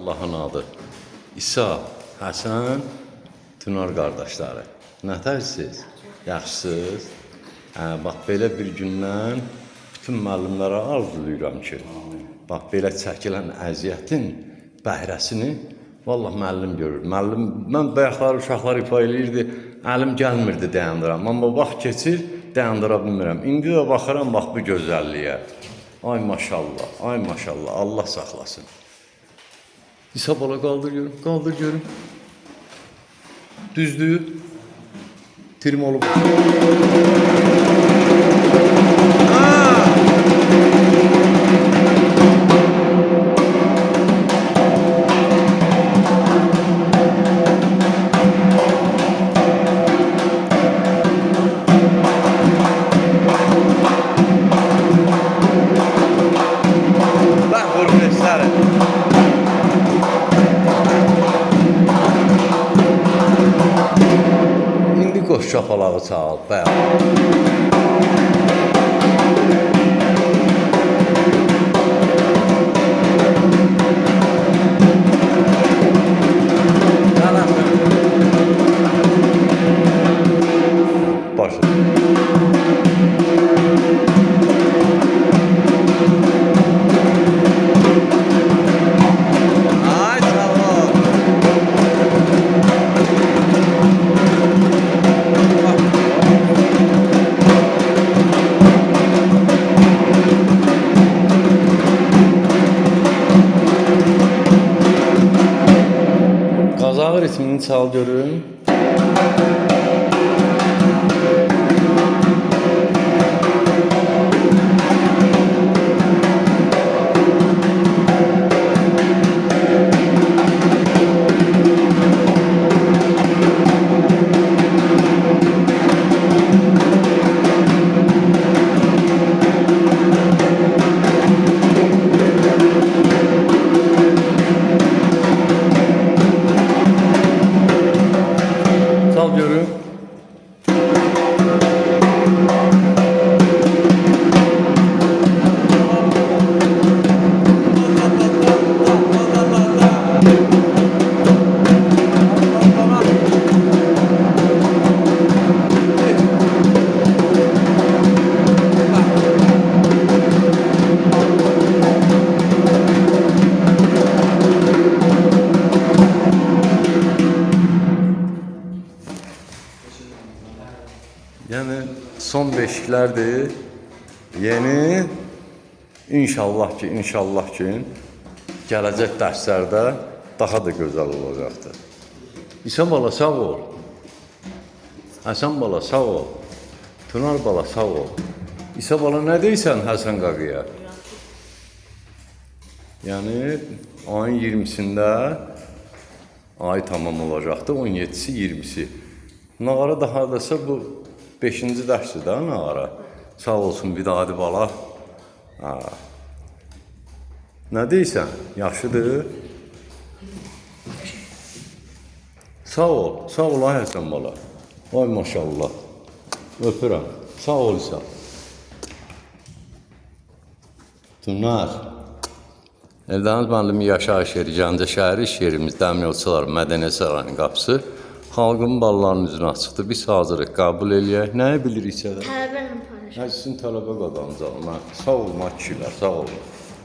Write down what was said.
Allahın adı. İsa, Həsən, Tunar qardaşları. Nətərsiniz? Yaxşısınız? Bax, belə bir gündən bütün müəllimlərə arzulayıram ki, bax, belə çəkilən əziyyətin bəhrəsini vallahi müəllim görür. Müəllim, mən bayaqları uşaqlar ifa eləyirdi, əlim gəlmirdi dayandıram. Amma vaxt keçir, dayandıra bilmirəm. İndi də baxıram, bax, bu gözəlliyə. Ay maşallah, ay maşallah, Allah saxlasın. İsa bala qaldır görüm, qaldır görüm. Düzdür. Tirim olub. Bak vurmuşlar. İndi qoş şapalağı çal, bəy. Başla. Ay sağ ol. Qazağı ritmini çal görüm. Çal görüm. Yəni son beşiklərdir. Yeni inşallah ki gələcək dərslərdə daha da gözəl olacaqdır. İsa bala sağ ol. Həsən bala sağ ol. Tunar bala sağ ol. İsa bala nə deyirsən Həsən qaqıya? Yəni ayın 20-sində ay tamam olacaqdı, 17-si, 20-si. Nağara da hardasa bu 5-ci dərsdir də Nağara. Sağ olsun bir daha bala. Nə deyirsən? Yaxşıdır? Sağ ol ay Həsən bala. Ay maşallah. Öpürəm. Sağ ol İsa. Tunar. Eldəniz müəllimi yaşayış yeri, Gəncə şəhəri iş yerimiz, Dəmiryolçular Mədəniyyət Sarayının qapısı. Xalqın ballarının üzünə açıqdır. Biz hazırıq, qəbul eləyək. Nəyi bilirik isə də? Tələbə ilə paylaşaq. Sizin tələbə qadağınız alın. Sağ olun, kişilər, sağ olun.